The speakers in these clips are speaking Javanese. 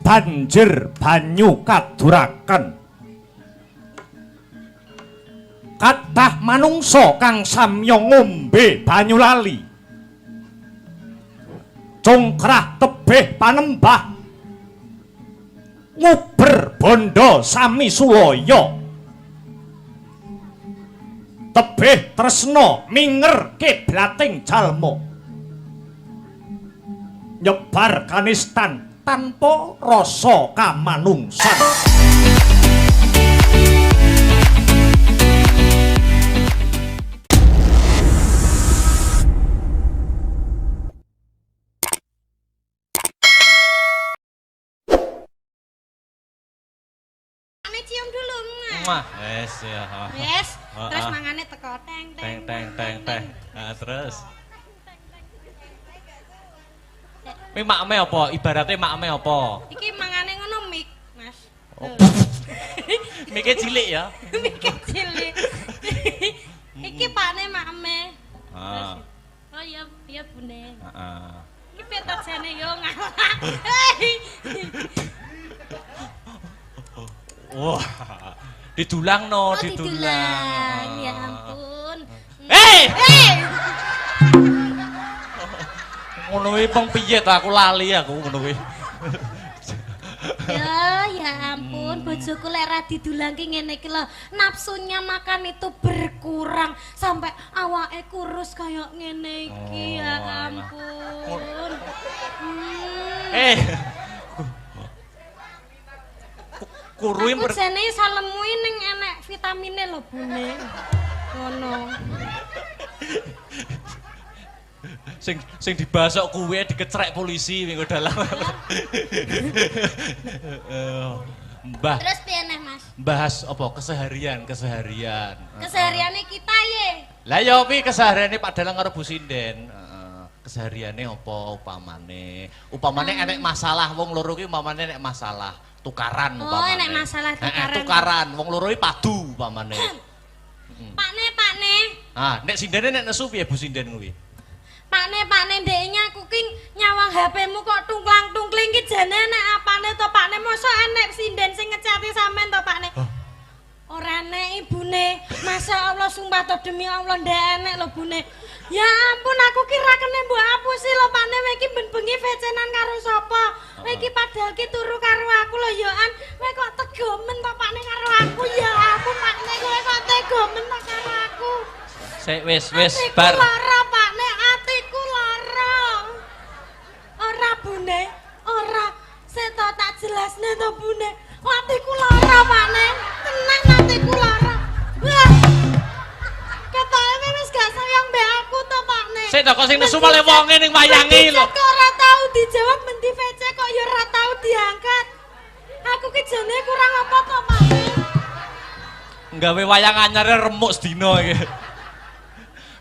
Banjir banyu kaduraken kathah manungsa kang samya ngombe banyu lali congkrah tebih panembah nguber bondo sami sulaya tebih tresna minger kiblating jalma nyebar kanistan tanpa rasa kamanungsan. Cium dulu mah yes ya yes terus mangane teko teng teng nah, terus ini makme apa ibaratnya makme apa iki mangane ngono mik mas oh. Miknya cilik ya miknya cilik iki pakne makme oh iya bune iki petot jane yo ngalah wah, didulang no, didulang. Ya ampun. Hei! Ngono kuwi peng piye to aku lali aku ngono kuwi. Ya ampun, bojoku lek ra didulangke ngene iki lho, nafsunya makan itu berkurang sampai awake kurus kayak ngene iki. Ya ampun. Kuruin aku jane salemu ning enek vitamine lho bune ngono sing dibasok kuwe dikecrek polisi minggu dalam Mbah terus piye neh Mas bahas apa kesehariane kita ye lah ya pi kesehariane Pak Dalang karo Bu Sinden kesehariane apa upamane enek masalah wong loro ki umpamane enek masalah tukaran umpamane. Oh, enek masalah tukaran. Wong loro iki padu umpamane. Pakne. Ah, nek sindene nek nesu piye Bu Sinden kuwi? Pakne ndeknya aku ki nyawang HP-mu kok tungklang-tungkling ki jane nek apane to Pakne mosok enek sinden sing ngecati sampean to Pakne. Ora enek ibune. Masya Allah sumpah to demi Allah ndek enek lho bune. Ya ampun aku kira kene mbok apusi lho Pakne kowe iki ben bengi vecenan karo sapa? Kowe iki padahal ki turu karo aku lho ya an. Kowe kok tegomen to Pakne karo aku ya aku Pakne kowe kok tegomen to karo aku. Sik wis bar. Lara Pakne atiku lara. Ora bune, ora. Sik to tak jelasne to bune. Atiku lara Pakne. Tenang atiku lara. Wah. Ketoke wis gak sayang mbek aku to Pakne. Sik to kok sing nesu male wonge ning wayange lho. Kok ora tau dijawab menti VC kok ya ora tau diangkat. Aku ki jane kurang apa to Pakne. Nggawe wayang anyare remuk sedina iki.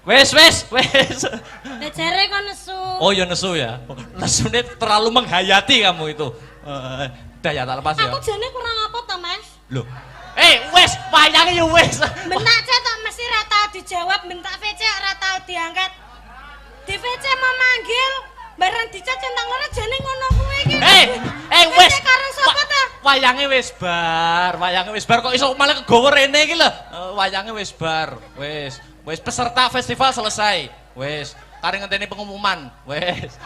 Wes. Lah jare kok nesu. Oh ya nesu ya. Nesune terlalu menghayati kamu itu. Udah ya tak lepas ya. Aku jane kurang apa to Mas? Loh. Wes, wayange ya wes. Bentak cek tok mesti ora tau dijawab, bentak VC ora tau diangkat. Di VC mau manggil, barang dicet centang ora jane ngono kuwi iki. Wes. Karo sapa ta? Wayange wis bar kok iso malah kegowo rene iki lho. Wayange wis bar. Wes peserta festival selesai. Wes, kare ngenteni pengumuman. Wes.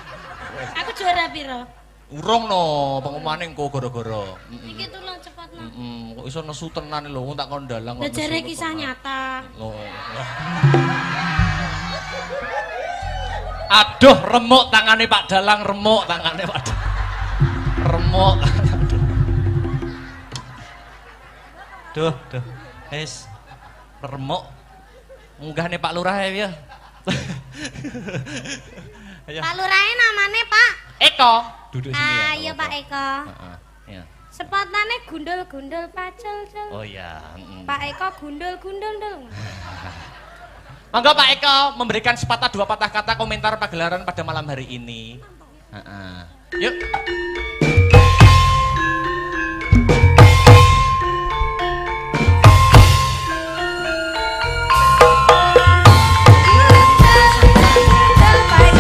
Aku juara piro? Urung no, pengumumane engko gara-gara. Iki tulung cepet no. Kok iso nesu tenan lho, tak kon dalang kok. Lah jare kisah nyata. Oh. Aduh, remuk tangane Pak Dalang, remuk tangane Pak Dalang. Remuk. Duh. Wis. Remuk. Munggahne Pak Lurah ya. Pak Lurahe namane Pak Eko. Duduk sini ya. Ayo Pak Eko. Iya. Sepotane gundul-gundul pacul. Oh iya. Pak Eko gundul-gundul dong. Monggo Pak Eko memberikan sepatah dua patah kata komentar pagelaran pada malam hari ini. Yuk. Bye.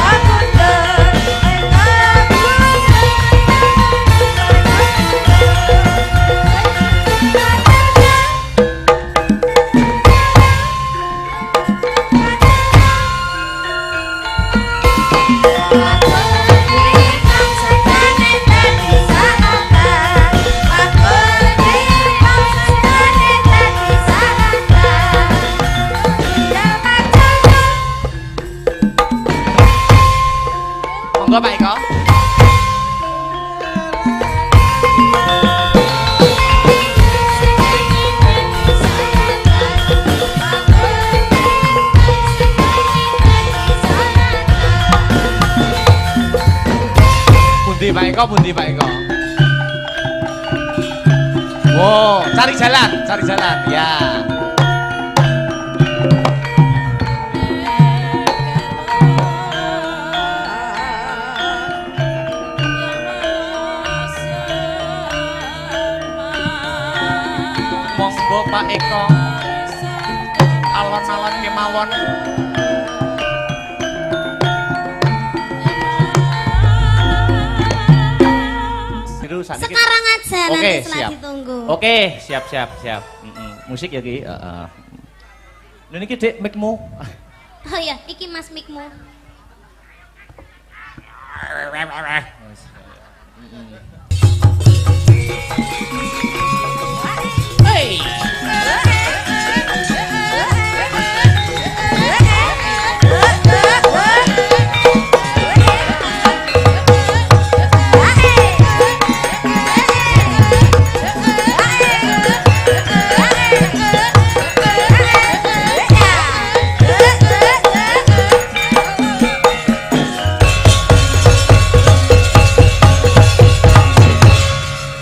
Monggo Pak Eko. Bundi Pak Eko, bundi Pak Eko. Wow, cari jalan, ya. Monggo Pak Eko, alon-alon kemawon. Sekarang aja Oke, nanti setelah siap. ditunggu. Oke, siap. Musik ya Ki. Lha niki Dik mic-mu. Oh iya, iki Mas mikmu. Hey.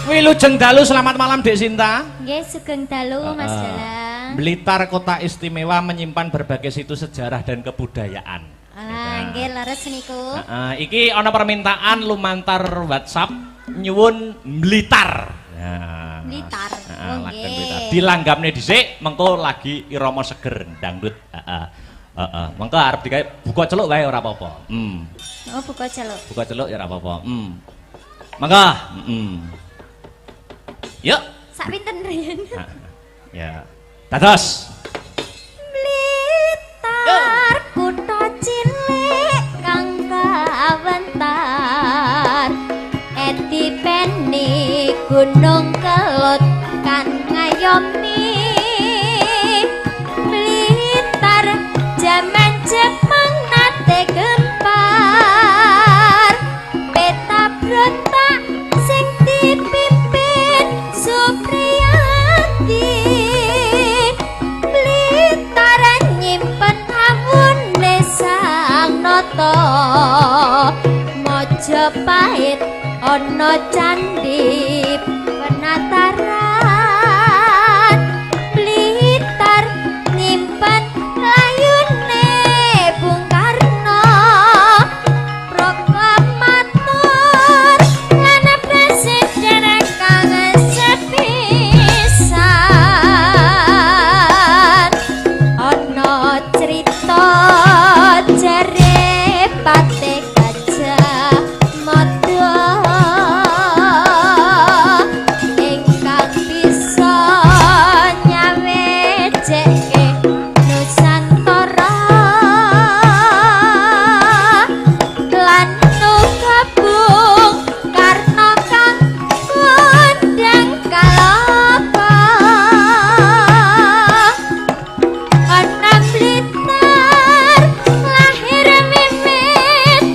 Wilujeng dalu, selamat malam Dek Sinta. Nggih, sugeng dalu Mas Dalang. Blitar kota istimewa menyimpan berbagai situs sejarah dan kebudayaan. Nggih, leres niku. Iki ana permintaan lumantar WhatsApp nyuwun Blitar. Blitar. Lagen Blitar. Dilanggamne dhisik, mengko lagi irama seger dangdut. Mengko arep digawe buka celuk wae ora apa-apa. Oh, buka celuk. Buka celuk ya ora apa-apa. Mangga. Yuk. Sak pinten riyen? Ya. Dados. Blitar kutha cilik kang kawentar. Etipeni Gunung Kelut kan ngayomi. Blitar jaman Jepang nate gempar. Peta brontak sing dipimpin Supriyati. Blitar nyimpen awune Sang Nata. Majapahit ana candhi penataran. Blitar nyimpen layune Bung Karno. Proklamator lan presiden kang sepisan. Ana crita jare Patih Gajah Mada ingkang bisa nyawejeke Nusantara lan gabung Karna kang kondang kalapa. Ana Blitar lahir mimit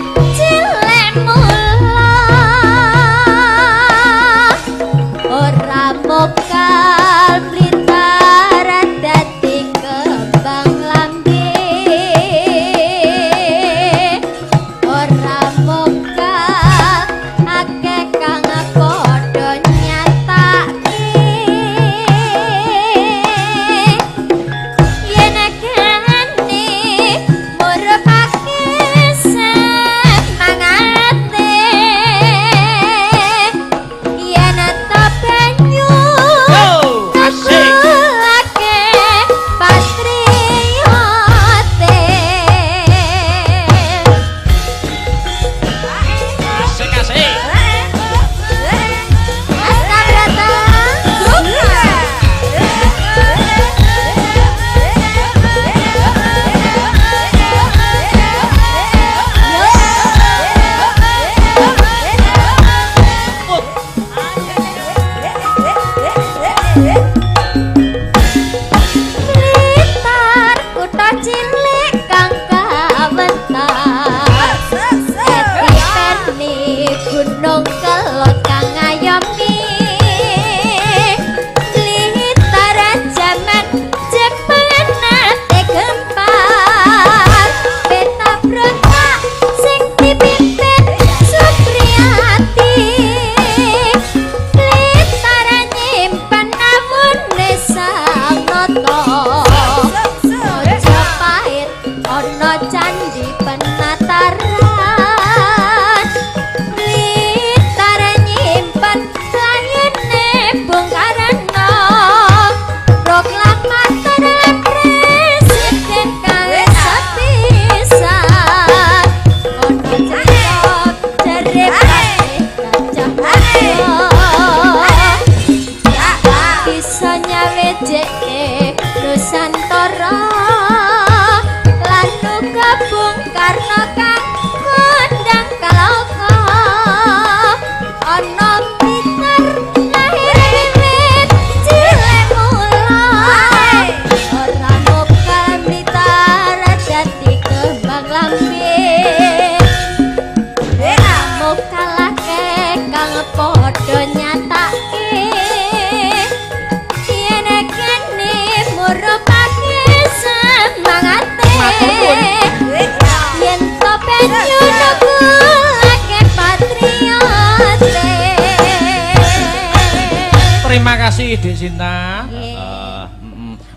kasih Dik Sinta. Nggih.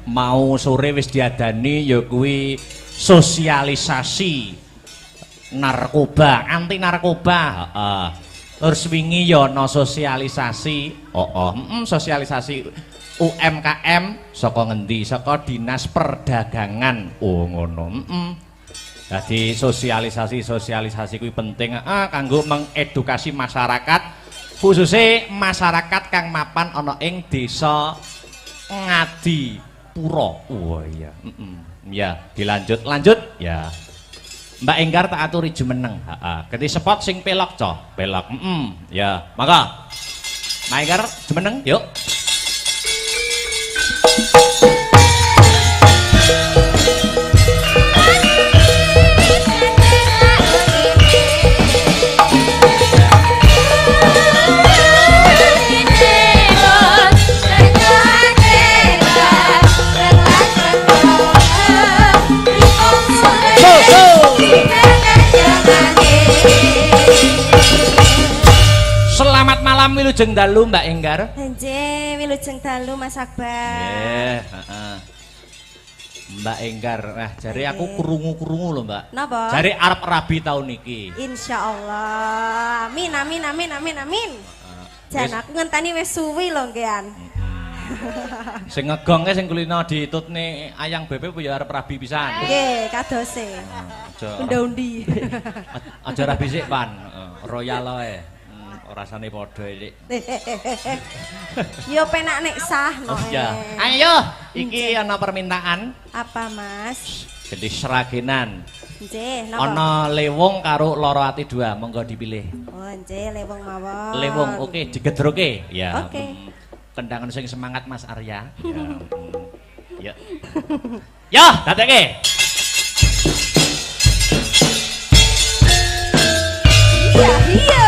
Mau sore wis diadani ya kuwi sosialisasi narkoba, anti narkoba. Heeh. Terus wingi ya ana sosialisasi. Sosialisasi UMKM saka ngendi? Saka Dinas Perdagangan. Oh ngono. Jadi sosialisasi kuwi penting kanggo mengedukasi masyarakat, khususnya masyarakat kang mapan ana ing desa Ngadipuro. Oh iya. Ya, lanjut ya. Mbak Enggar tak aturi jumeneng. Ganti spot sing pelok, pelok. Ya, maka Mbak Enggar jumeneng, yuk. Selamat malam wilujeng dalu Mbak Enggar. Nggih, wilujeng dalu Mas Akbar. Mbak Enggar, jare aku krungu-krungu lho, Mbak. Napa? Jare arep rabi tahun iki. Insyaallah. Amin. Jan aku ngenteni wis suwi lho nggean. Sing ngegongke sing kulino ditutne ayang bebek ya arep rabi pisan. Nggih, kadose. Unda-undi. Aja rabi sik, Pan. Royal ae. Rasane padha iki. Yo penak nek sah no. Ya. Ayo, iki ana permintaan. Apa, Mas? Jadi seragenan. Nggih, napa? Ana lewung karo loro ati dua, monggo dipilih. Oh, nggih, lewung mawon. Lewung, oke, digedroke. Ya. Oke. Kendangan sing semangat Mas Arya. Ya. Ya, dadekke. Iya.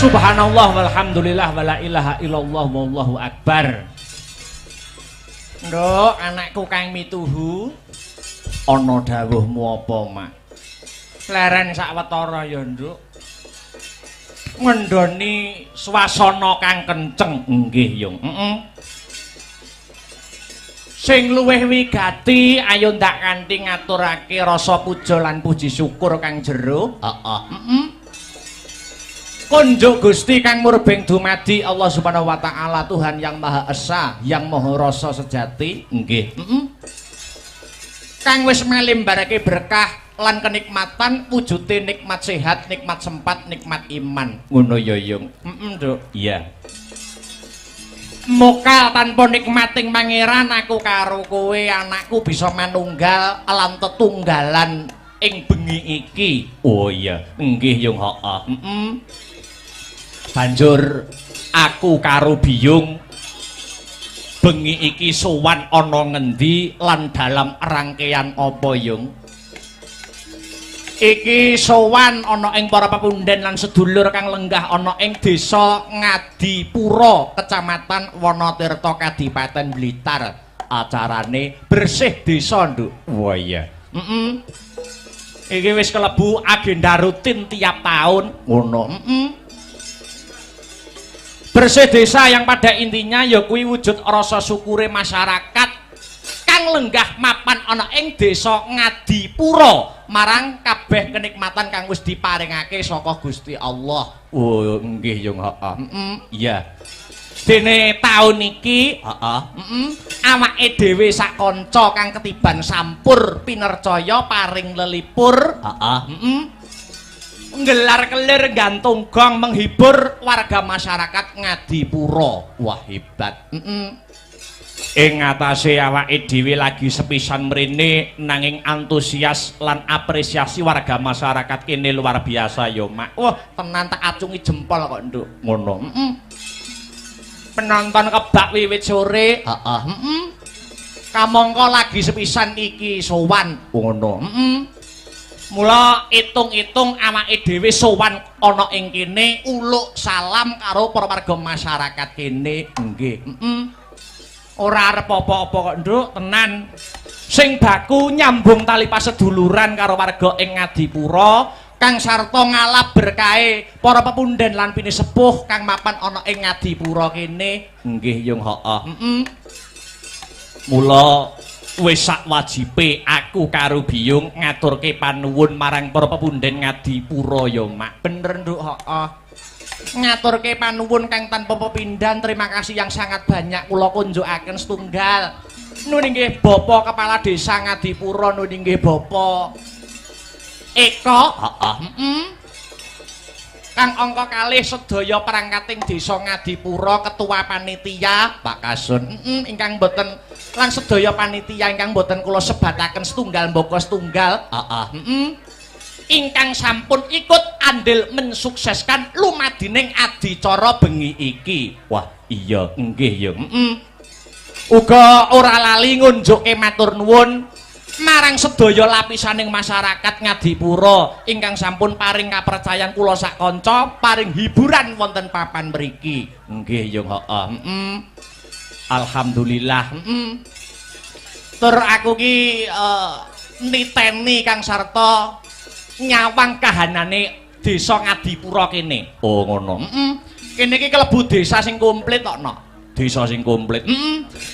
Subhanallah walhamdulillah wala ilaha illallah wallahu akbar. Nduk, anakku kang mituhu, ana dawuhmu apa, Mak? Leren sawetara ya, Nduk. Ngendhoni swasana kang kenceng, nggih, Yung. Sing luwih wigati ayo ndak kanthi ngaturake rasa puja lan puji syukur kang jero. Heeh. Kunjuk Gusti kang murbeng dumadi Allah Subhanahu wa taala, Tuhan yang Maha Esa, yang Maha Rasa sejati, nggih. Kang wis melimbarake berkah lan kenikmatan, wujude nikmat sehat, nikmat sempat, nikmat iman. Ngono ya, Yung. Nduk. Iya. Mokal tanpa nikmating pangeran aku karo kowe anakku bisa manunggal lan tetunggalan ing bengi iki. Oh iya, nggih Yung, heeh. Banjur aku karo Biyung bengi iki sowan ana ngendi lan dalam rangkaian apa Yung? Iki sowan ana ing para pepunden lan sedulur kang lenggah ana ing desa Ngadipura, Kecamatan Wonotirta, Kadipaten Blitar. Acarane bersih desa, Nduk. Wah iya. Iki wis kelebu agenda rutin tiap tahun. Ngono. Bersih desa yang pada intinya ya kuwi wujud rasa syukure masyarakat kang lenggah mapan ana ing desa Ngadipura marang kabeh kenikmatan kang wis diparingake saka Gusti Allah. Oh nggih Yung, heeh. Iya. Dene taun iki, heeh. Awake dhewe sak kanca kang ketiban sampur pinercaya paring lelipur, heeh. Nggelar kelir gantung gong menghibur warga masyarakat Ngadipura. Wah hebat. Ing ngatasé awake dhewe lagi sepisan mrene nanging antusias lan apresiasi warga masyarakat kene luar biasa ya Mak. Wah tenan tak acungi jempol kok Nduk. Ngono. Penonton kebak wiwit sore, heeh. Kamangka lagi sepisan iki sowan. Ngono. Mula itung-itung awake dhewe sowan ana ing kene uluk salam karo para warga masyarakat kene. Nggih. Ora arep apa-apa kok Nduk, tenan. Sing baku nyambung tali paseduluran karo warga ing Ngadipura kang sarta ngalap berkahe para pepunden lan pinisepuh kang mapan ana ing Ngadipura kene. Nggih Yung, heeh. Mula wis sak wajibe aku karo Biyung ngaturke panuwun marang para pepunden Ngadipura ya Mak. Bener Nduk, heeh. Ngaturke panuwun kang tanpa pepindhan. Terima kasih yang sangat banyak kula kunjukaken setunggal. Nun inggih Bapak Kepala Desa Ngadipura, nun inggih Bapak Eko, heeh. Kang angka kalih sedaya perangkating Desa Ngadipura, Ketua Panitia Pak Kasun, ingkang boten lan sedaya panitia ingkang boten kula sebataken setunggal mbaka setunggal, ingkang sampun ikut andil mensukseskan lumadining adicara bengi iki. Wah iya nggih ya. Uga ora lali ngunjuke matur nuwun marang sedaya lapisaning masyarakat Ngadipura ingkang sampun paring kapercayan kula sak kanca paring hiburan wonten papan mriki. Nggih ya, heeh. Alhamdulillah. Tur aku ki niteni kang sarta nyawang kahanane desa Ngadipura kene. Oh ngono. Kene iki kelebu desa sing komplit tok, Nok. Desa sing komplit.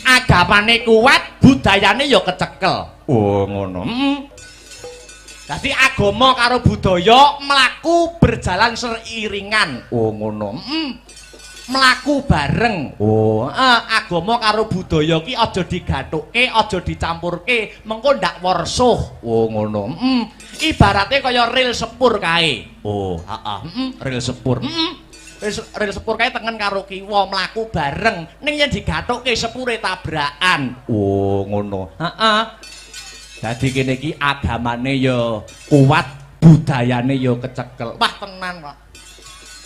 Agamane kuat, budayane ya kecekel. Oh ngono. Dadi agama karo budaya mlaku berjalan seiringan. Oh ngono. Mlaku bareng. Oh, agama karo budaya ki aja digathuke, aja dicampurke, mengko ndak warsuh. Oh ngono. Ibarate kaya ril sepur kae. Oh, ril sepur. Ril sepur kae tengen karo kiwa mlaku bareng. Ning yen digathuke sepure tabrakan. Oh, ngono. Dadi kene iki agamane ya kuat, budayane ya kecekel. Wah, tenan kok.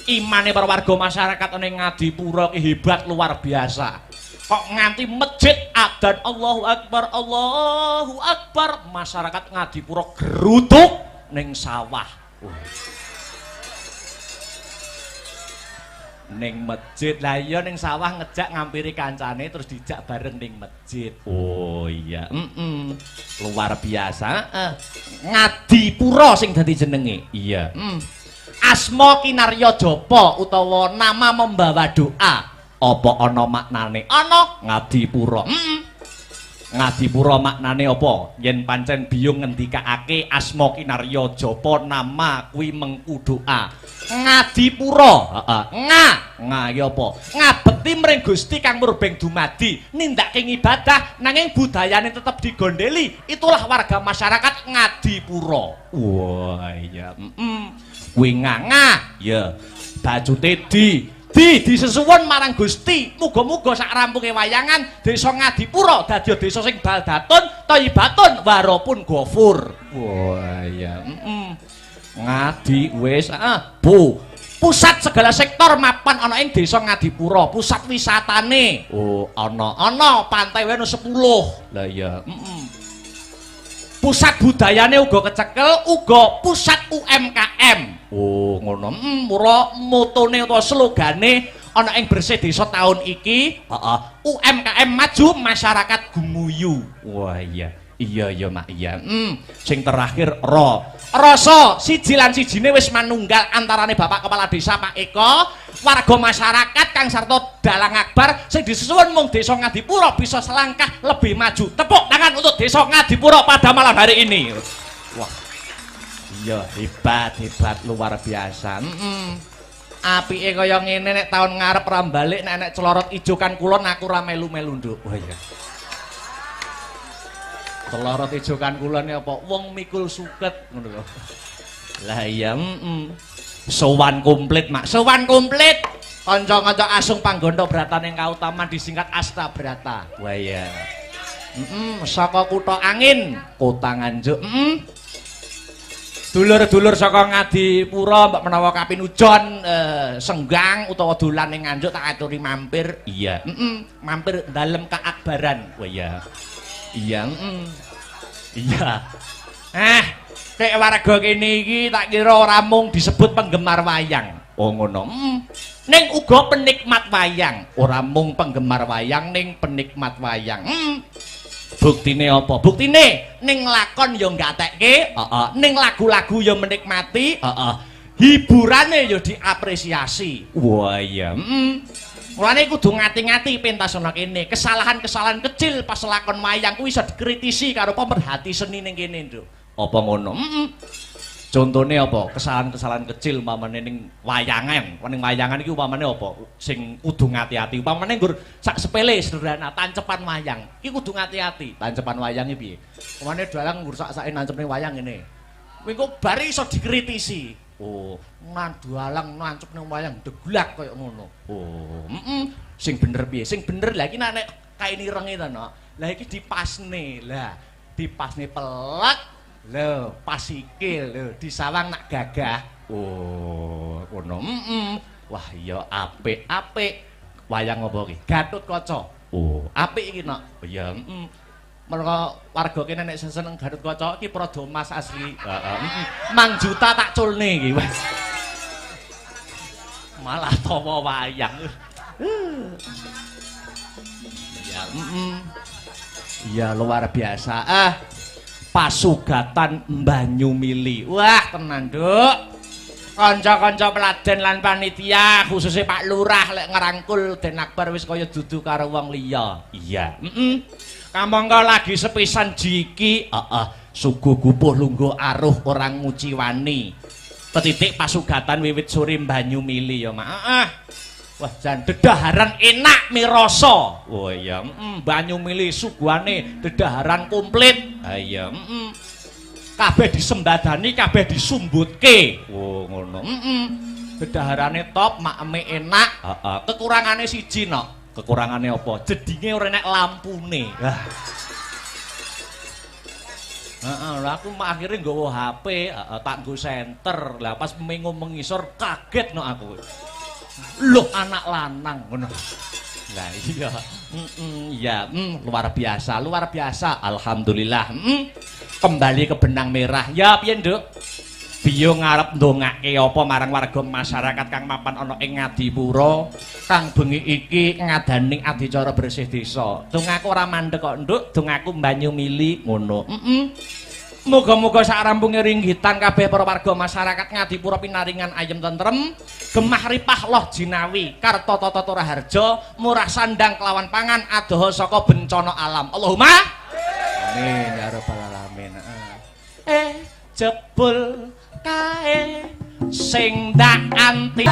Imane para warga masyarakat ning Ngadipura ki hebat luar biasa. Kok nganti masjid adzan Allahu Akbar, masyarakat Ngadipura geruduk ning sawah. Ning masjid lah iya ning sawah ngejak ngampiri kancane terus dijak bareng ning masjid. Oh iya, luar biasa. Ngadipura sing dadi jenenge. Iya. Asma Kinarya Japa utawa nama membawa doa. Apa ana maknane? Ana Ngadipura. Ngadipura maknane apa? Yen pancen Biyung ngendikake asma Kinarya Japa nama kuwi mengku doa. Ngadipura, nga iki apa? Ngabekti mring Gusti kang murbeng dumadi, nindakake ibadah nanging budayane tetep digondeli. Itulah warga masyarakat Ngadipura. Wah iya. Kuwi nganga ya bajute disesuwun marang Gusti. Muga-muga sak rampunge wayangan desa Ngadipura dadi desa sing baldatun thayyibatun warapun ghafur. Wah iya. Ngadi wis pusat segala sektor mapan ana ing desa Ngadipura, pusat wisatane. Oh, ana pantai wae 10. Lah iya, Pusat budayane uga kecekel, uga pusat UMKM. Oh, ngono. Mula motone utawa slogane ana ing Bersih Desa tahun iki, UMKM maju, masyarakat gumuyu. Wah iya. Iya Mak iya. Sing terakhir rasa siji lan sijine wis manunggal antarane Bapak Kepala Desa Pak Eko, warga masyarakat kang sarta dalang akbar sing disuwun mung Desa Ngadipura bisa selangkah lebih maju. Tepuk tangan untuk Desa Ngadipura pada malam hari ini. Wah. Iya hebat luar biasa. Apike kaya ngene nek taun ngarep ra balik nek celorot ijo kan kulon aku ra melu-melu nduk. Wah iya. Celorot ijo kan kulon apa wong mikul suket ngono lho. Lah iya sowan komplit Mak, sowan komplit. Kanca-kanca asung panggondo bratan ing kautaman disingkat Astabrata. Wah iya. Saka kutha angin, kota Nganjuk. Dulur-dulur saka Ngadipura mbak menawa kapinujon senggang utawa dolan ning Nganjuk tak aturi mampir. Iya, mampir dalem keakbaran. Wah iya. Iya, iya. Nek warga kene iki tak kira ora mung disebut penggemar wayang. Oh ngono. Ning uga penikmat wayang. Ora mung penggemar wayang ning penikmat wayang. Buktine apa? Buktine ning lakon ya nggatekke, ning lagu-lagu ya menikmati, hiburane ya diapresiasi. Wah iya. Mulane kudu ngati-ngati pentas ana kene. Kesalahan-kesalahan kecil pas lakon wayang kuwi iso dikritisi karo pemerhati seni ning kene, Nduk. Apa ngono? Contone apa? Kesalahan-kesalahan kecil umpamane ning wayangan. Ning wayangan iki umpamane apa? Sing kudu ngati-ati. Umpamane nggur sak sepele sederhana tancepan wayang. Iki kudu ngati-ati. Tancepan wayange piye? Umpamane dalang nggur sak-sake nancep ning wayang ngene. Kuwi kok bari iso dikritisi. Oh, dalang nancep ning wayang deglak kaya ngono. Oh, sing bener piye? Sing bener lha iki nek kain irenge to, Nok. Lah iki dipasne. Lah, dipasne pelek. Lho, pas sikil lho, disawang nak gagah. Oh, ngono. Wah, iya apik. Wayang apa iki? Gatotkaca. Oh, apik iki, Nok. Oh iya, mereka warga kene nek seneng Gatotkaca iki Prada Mas asli. Mang juta tak culne iki. Malah tawa wayang. Ya, iya luar biasa. Pasugatan Banyumili. Wah, tenan, Nduk. Kanca-kanca peladen lan panitia, khususnya Pak Lurah lek ngerangkul Den Akbar wis kaya dudu karo wong liya. Iya, kamangka lagi sepisan jiki, suguh gupuh lungguh aruh orang nguci wani. Petitik pasugatan wiwit sore Banyumili ya, Mak. Wah, jan dedaharan enak mirasa. Oh iya, Banyumili suguhane dedaharan komplit. Ha iya, kabeh disembadani, kabeh disumbutke. Oh ngono. Dedaharane top, makeme enak. Kekurangane siji, Nok. Kekurangane apa? Jedinge ora enek lampune. Lah aku akhirnya nggawa HP, tak nggo senter. Lah pas mengo mengisor kaget Nok aku. Loh anak lanang ngono. Lah iya. Iya, luar biasa. Alhamdulillah. Kembali ke benang merah. Ya piye, Nduk? Biyo ngarep ndongake apa marang warga masyarakat kang mapan ana ing Ngadipura kang bengi iki ngadaning adicara bersih desa. Dongaku ora mandek kok, Nduk. Dongaku Banyumili ngono. Muga-muga sak rampunge ringgitan kabeh para warga masyarakat Ngadipura pinaringan ayem tentrem, gemah ripah loh jinawi, karta tata raharja, murah sandang kelawan pangan adoh saka bencana alam. Allahumma amin ya rabbal alamin. Jebul kae sing ndak anti